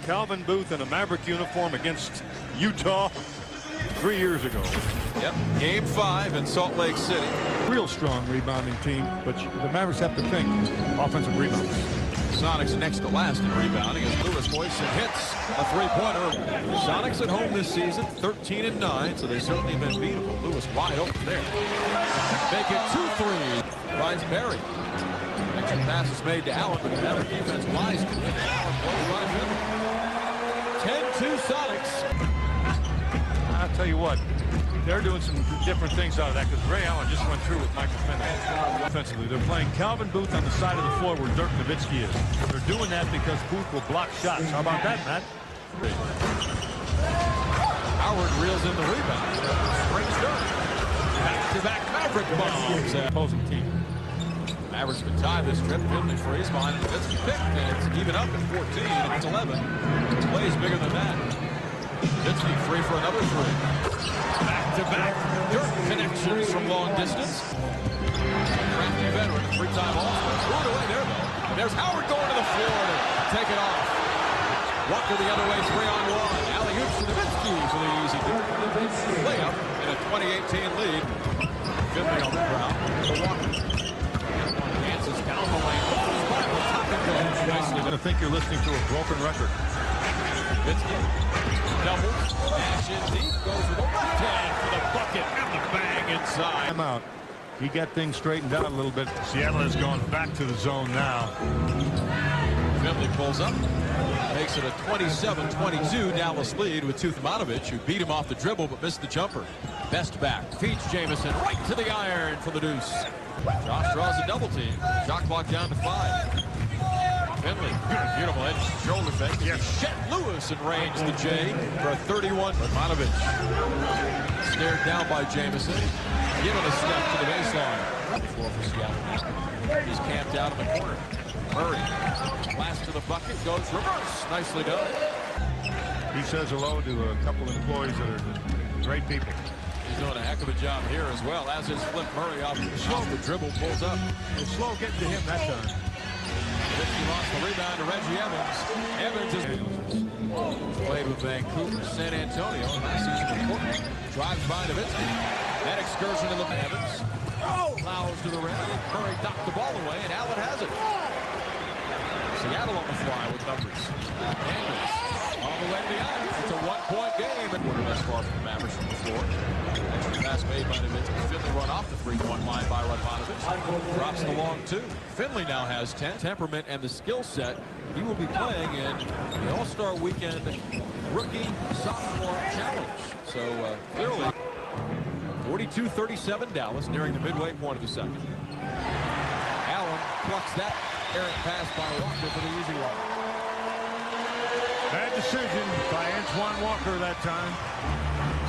Calvin Booth in a Maverick uniform against Utah 3 years ago. Yep, Game 5 in Salt Lake City. Real strong rebounding team, but the Mavericks have to think offensive rebounds. Sonics next to last in rebounding as Lewis Boyson hits a three-pointer. Sonics at home this season, 13-9, so they certainly have been beatable. Lewis wide open there. Make it 2-3. Finds Barry. Extra pass is made to Allen, but the Maverick defense lies to it. Allen blows by Finley. 10-2 Sonics. I'll tell you what, they're doing some different things out of that because Ray Allen just went through with Michael Finley. Offensively, they're playing Calvin Booth on the side of the floor where Dirk Nowitzki is. They're doing that because Booth will block shots. How about that, Matt? Howard reels in the rebound. Brings Dirk. Back-to-back Maverick bombs. Opposing team. Mavericks can tie this trip. Finley frees behind Nowitzki pick, and it's even up at 14, and it's 11. Plays bigger than that. Nowitzki free for another three. Back-to-back Dirk connections from long distance. Crafty veteran, three-time All-Star. Threw it away there, though. There's Howard going to the floor to take it off. Walker the other way, 3-on-1. Alley-oop to Nowitzki for the easy layup in a 2018 lead. Finley on the ground. Walker. Dances down the lane. I think you're listening to a broken record. Nowitzki doubles. Dash in deep. Goes with the left hand for the bucket and the bang inside. I'm out. He got things straightened out a little bit. Seattle has gone back to the zone now. Finley pulls up. Makes it a 27-22 Dallas lead with Tuthmanovich, who beat him off the dribble but missed the jumper. Best back. Feeds Jamison right to the iron for the deuce. Josh draws a double team. Shot clock down to 5. Finley, beautiful edge shoulder fake. Yes. Shet Lewis in range, the J for a 31. Tuthmanovich stared down by Jamison. Given a step to the baseline. Floor for Seattle. He's camped out in the corner. Murray, last to the bucket, goes reverse. Nicely done. He says hello to a couple of employees that are great people. He's doing a heck of a job here as well. As is Flip Murray off the dribble, pulls up. It's slow getting to him that time. Nowitzki lost the rebound to Reggie Evans. Evans is played with Vancouver, San Antonio, last season in Portland. Drives by Nowitzki. That excursion to the Evans. Fouls to the rim. Murray knocked the ball away, and Allen has it. Seattle on the fly with numbers. Daniels all the way to the iron. It's a one-point game. Quarter thus far from the Mavericks from the floor. Extra pass made by Nowitzki. Finley run off the three-point line by Radmanovic. Drops the long two. Finley now has 10. Temperament and the skill set. He will be playing in the All-Star Weekend Rookie Sophomore Challenge. So clearly 42-37 Dallas nearing the midway point of the second. Allen plucks that errant pass by Walker for the easy one. Bad decision by Antoine Walker that time.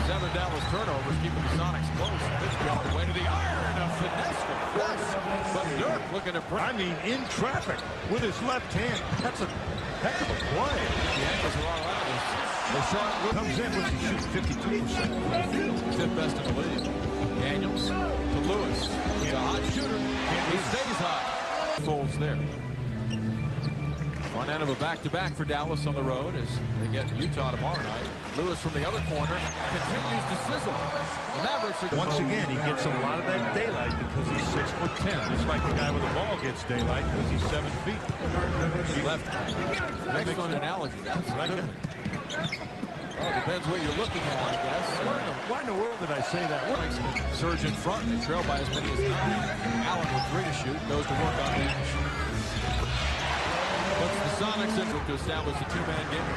7 Dallas turnovers keeping the Sonics close. Nowitzki on the way to the iron. A finesse for Chris. But Dirk looking to I mean, in traffic with his left hand. That's a heck of a play. The ankles are all out. The shot comes in when he shoots 52%. Fifth best in the league. Daniels to Lewis. He's a hot shooter. He stays hot. Folds there. One end of a back-to-back for Dallas on the road as they get Utah tomorrow night. Lewis from the other corner continues to sizzle. The Mavericks are once again, he gets a lot of that daylight because he's 6'10". Just like the guy with the ball gets daylight because he's 7 feet. He left. Next on analogy. That's right. Well, depends what you're looking at, I guess. Why in the world did I say that? Surge in front and trail by as many as 9. Allen with 3 to shoot. Goes to work on bench. Puts the Sonics in to establish a 2-man game.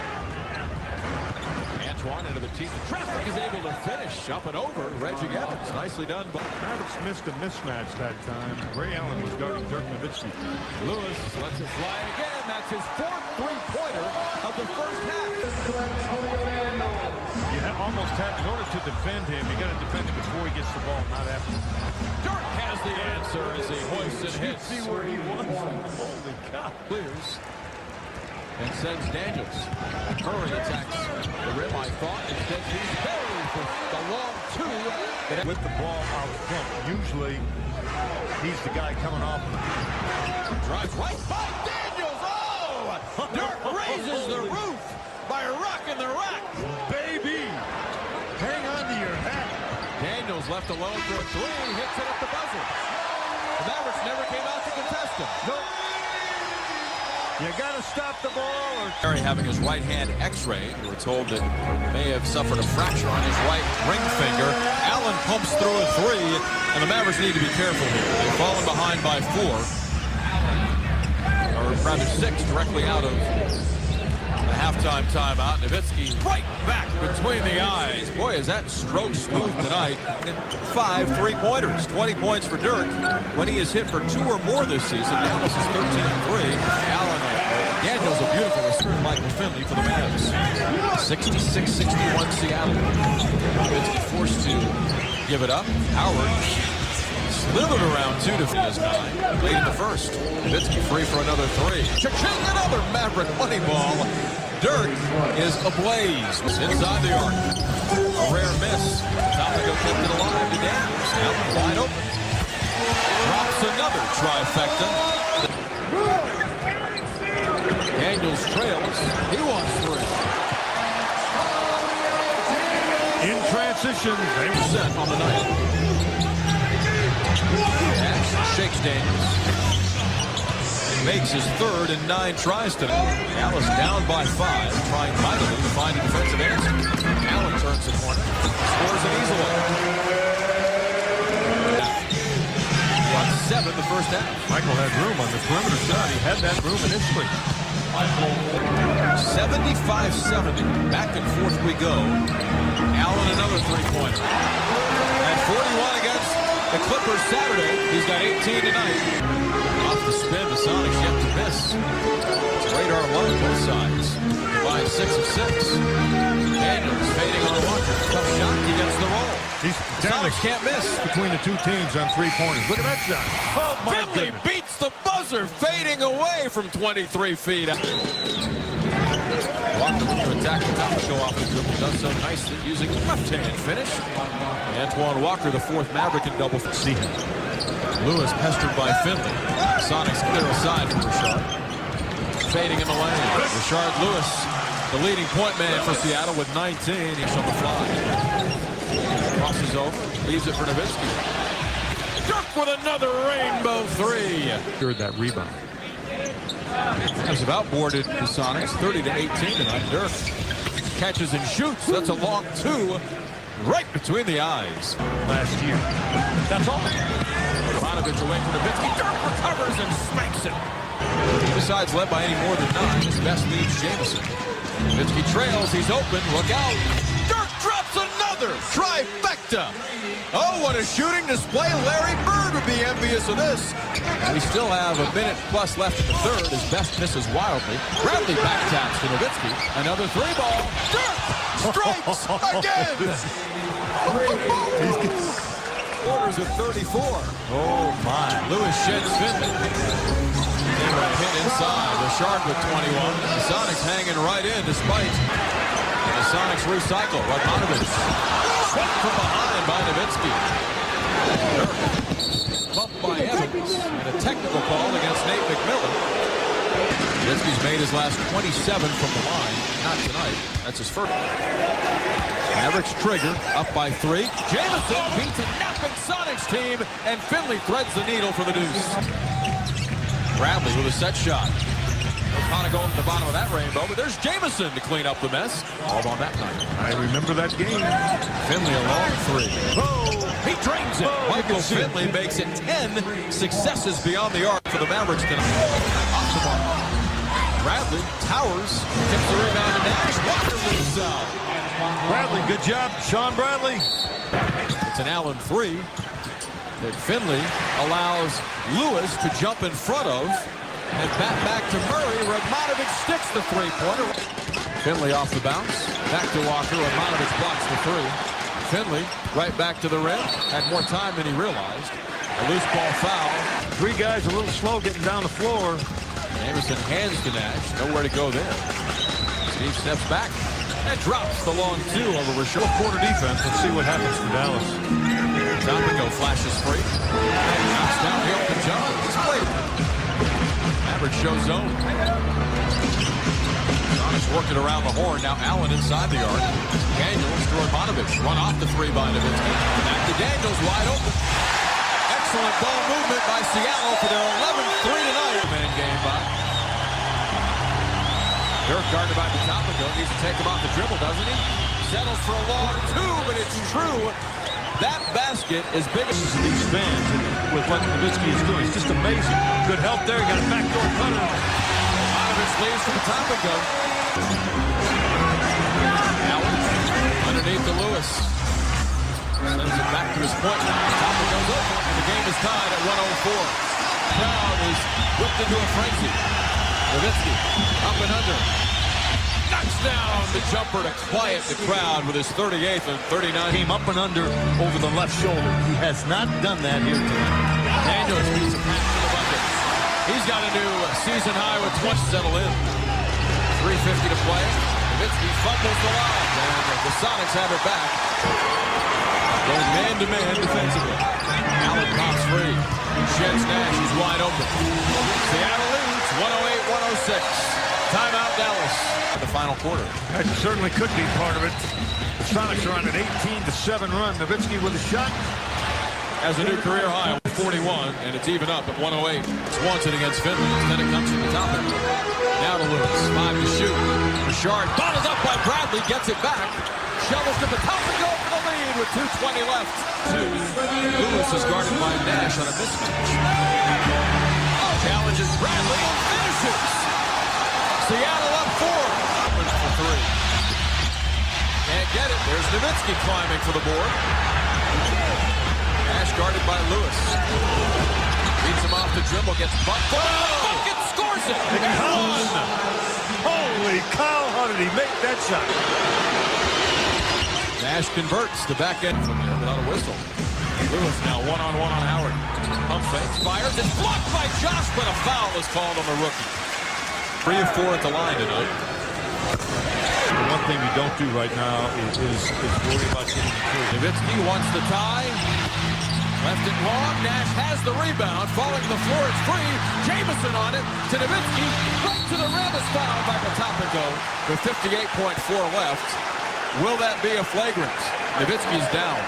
Antoine into the team. Traffic is able to finish up and over. Reggie Evans. Nicely done. Mavericks missed a mismatch that time. Ray Allen was guarding Dirk Nowitzki. Lewis lets it fly again. That's his 4th three-pointer of the first half. You almost have, in order to defend him, you got to defend him before he gets the ball, not after. Dirk has the answer as he hoists and hits. See where he was. Holy cow. Clears and sends Daniels. Murray attacks the rim, I thought. Instead, he's buried for the long 2. With the ball out front, usually he's the guy coming off. Drives right by Daniels. Oh! Dirk raises the roof. by rocking the rack. Baby, hang on to your hat. Daniels left alone for a three. He hits it at the buzzer. The Mavericks never came out to contest him. Nope. You got to stop the ball. Harry having his right hand x-rayed. We're told that he may have suffered a fracture on his right ring finger. Allen pumps through a three, and the Mavericks need to be careful here. They've fallen behind by 4. Or rather 6 directly out of the halftime timeout. Nowitzki right back between the eyes. Boy, is that stroke smooth tonight. 5 3-pointers. 20 points for Dirk when he has hit for 2 or more this season. Dallas is 13-3. Allen, Daniels, a beautiful return. Michael Finley for the Mavs. 66-61 Seattle. Nowitzki forced to give it up. Howard slithered around 2 to his 9. Late in the first. Nowitzki free for another 3. Cha-ching, another Maverick money ball. Dirk is ablaze. Inside the arc. A rare miss. Topico kept it alive to Daniels. Now wide open. Drops another trifecta. Daniels trails. He wants 3. In transition, They were set on the night. Nash shakes Daniels. Makes his 3rd and 9 tries tonight. Dallas down by 5, trying mightily to find a defensive answer. Allen turns the corner, scores an easy one. Got 7 the first half. Michael had room on the perimeter shot. He had that room initially. 75-70. Back and forth we go. Allen another 3-pointer. At 41 against the Clippers Saturday. He's got 18 tonight. Off the spin, the Sonics yet to miss. It's radar low both sides. Combined 6 of 6. Daniels fading on Walker. Tough shot. He gets the roll. The Sonics can't miss. Between the 2 teams on 3-pointers. Look at that shot. Oh, my Finley goodness. beats the buzzer, fading away from 23 feet. Walker to attack the top, show off the dribble. Does so nicely using the left-hand finish. Antoine Walker, the 4th Maverick in double. See him. Lewis pestered by Finley. Sonics clear aside from Rashard. Fading in the lane. Rashard Lewis, the leading point man for Seattle with 19. He's on the fly. Crosses over, leaves it for Nowitzki. Dirk with another rainbow 3. Secured that rebound. Has about boarded the Sonics 30-18 tonight. Dirk catches and shoots. That's a long 2 right between the eyes. Last year. That's all. Ivanovic away from Nowitzki. Dirk recovers and smacks it. Besides led by any more than 9, his best leads Jamison. Nowitzki trails. He's open. Look out. Dirk drops another trifecta. Oh, what a shooting display. Larry Bird would be envious of this. We still have a minute plus left in the 3rd. His best misses wildly. Bradley back taps to Nowitzki. Another 3-ball. Dirk strikes again. Quarters of 34. Oh, my. Lewis sheds Finley. Hit inside. Rashard with 21. The Sonics hanging right in despite the Sonics recycle. Ivanovic swept from behind by Nowitzki. Dirk bumped by Evans and a technical call against Nate McMillan. Nowitzki's made his last 27 from the line. Not tonight. That's his first. Mavericks trigger up by 3. Jamison beats a napping Sonics team, and Finley threads the needle for the deuce. Bradley with a set shot. O'Connor going to the bottom of that rainbow, but there's Jamison to clean up the mess. All on that night. I remember that game. Finley a long 3. Oh, he drains it. Michael Finley makes it 10 successes beyond the arc for the Mavericks tonight. Off the mark. Bradley towers, tips the rebound to Nash. Walker leaves out. Bradley, good job, Sean Bradley. It's an Allen 3 that Finley allows Lewis to jump in front of. And back to Murray. Radmanovic sticks the 3-pointer. Finley off the bounce. Back to Walker. Radmanovic blocks the 3. Finley right back to the rim. Had more time than he realized. A loose ball foul. 3 guys a little slow getting down the floor. Anderson hands to Nash. Nowhere to go there. Steve steps back and drops the long 2 over Rashard. Quarter defense. Let's see what happens for Dallas. Topico flashes free. And knocks downhill to John. It's played. Average show zone. Sonics working around the horn. Now Allen inside the arc. Daniels to Armanovich. Run off the three by Nowitzki. Back to Daniels, wide open. Excellent ball movement by Seattle for their 11th 3 tonight. Man game by Dirk, guarded by Patopico. Needs to take him off the dribble, doesn't he? Settles for a long two, but it's true. That basket is big. These fans with what Nowitzki is doing, it's just amazing. Good help there. Got a backdoor cutter. Armanovich leads to Patopico. Allen underneath to Lewis. Sends it back to his point. Patopico's open, and the game is tied at 104. Crowd is whipped into a frenzy. Nowitzki up and under. Knocks down the jumper to quiet the crowd with his 38th and 39th. Came up and under over the left shoulder. He has not done that here tonight. Daniels needs a pass to the bucket. He's got a new season high with 20 settle in. 3:50 to play. Nowitzki fumbles the line, and the Sonics have it back. Going man-to-man defensively. Allen pops free. Sheds Nash. He's wide open. Seattle leads 108-106. Timeout Dallas. The final quarter. That certainly could be part of it. The Sonics are on an 18-7 run. Nowitzki with a shot. Has a new career high of 41, and it's even up at 108. It's wanted against Finley. Then it comes from the top. Now to Lewis. 5 to shoot. Richard bottled up by Bradley. Gets it back. Shovels to the top and go for the lead with 2:20 left. Lewis is guarded by Nash on a mismatch. Challenges Bradley and finishes. Seattle up 4. For 3. Can't get it. There's Nowitzki climbing for the board. Nash guarded by Lewis. Beats him off the dribble. Gets bumped. Bucket scores it. Holy cow, how did he make that shot? Nash converts the back end from there without a whistle. Lewis now one-on-one on Howard. Pump fake. Fires. It's blocked by Josh, but a foul is called on the rookie. 3 of 4 at the line tonight. The one thing we don't do right now is worry about getting the three. Nowitzki wants the tie. Left it long. Nash has the rebound. Falling to the floor. It's free. Jamison on it to Nowitzki. Right to the rim is fouled by Patopico with 58.4 left. Will that be a flagrant? Nowitzki's down.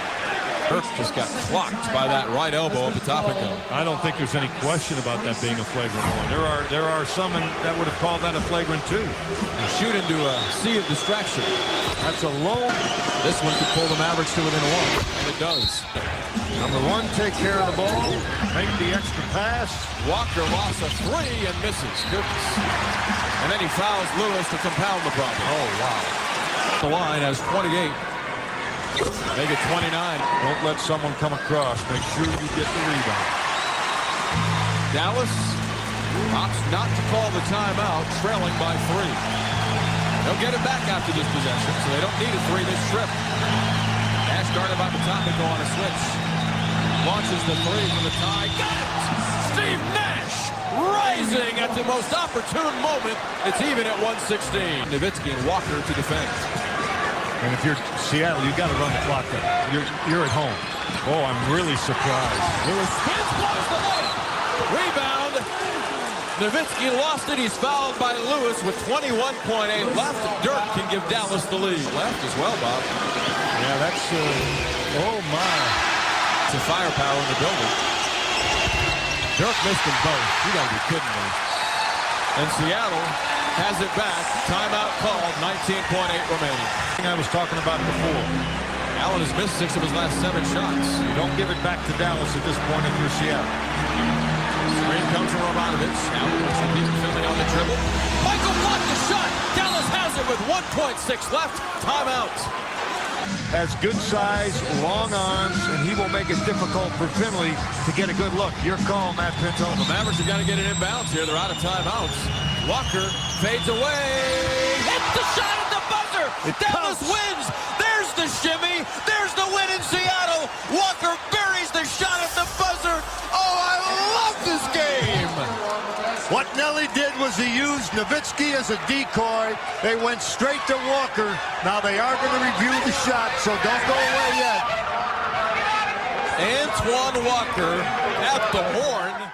Dirk just got clocked by that right elbow of Patopico. I don't think there's any question about that being a flagrant one. There are some that would have called that a flagrant too. They shoot into a sea of distraction. That's a low. This one could pull the Mavericks to within 1, and it does. Number 1, take care of the ball. Make the extra pass. Walker lost a 3 and misses. Goodness. And then he fouls Lewis to compound the problem. Oh, wow. The line has 28. Make it 29. Don't let someone come across. Make sure you get the rebound. Dallas opts not to call the timeout, trailing by 3. They'll get it back after this possession, so they don't need a 3 this trip. Nash guarded by Patopico on a switch. Launches the 3 for the tie. Got it! Steve Nash rising at the most opportune moment. It's even at 116. Nowitzki and Walker to defend. And if you're Seattle, you've got to run the clock down. You're at home. Oh, I'm really surprised. Lewis spins, blows the light. Rebound. Nowitzki lost it. He's fouled by Lewis with 21.8 left. Dirk can give Dallas the lead. Left as well, Bob. Yeah, that's, oh my. It's a firepower in the building. Dirk missed them both. You gotta be kidding me. And Seattle has it back. Timeout called. 19.8 remaining. I was talking about before. Allen has missed 6 of his last 7 shots. You don't give it back to Dallas at this point if you're Seattle. Screen comes from Romanovich. Allen should be filming on the dribble. Michael blocked the shot. Dallas has it with 1.6 left. Timeout. Has good size, long arms, and he will make it difficult for Finley to get a good look. Your call, Matt Pinto. The Mavericks have got to get it inbounds here. They're out of timeouts. Walker fades away. Hits the shot at the buzzer. Dallas wins. There's the shimmy. There's the win in Seattle. Walker buries the shot at the buzzer. Oh, I love this game. What Nelly did was he used Nowitzki as a decoy. They went straight to Walker. Now they are going to review the shot, so don't go away yet. Antoine Walker at the horn.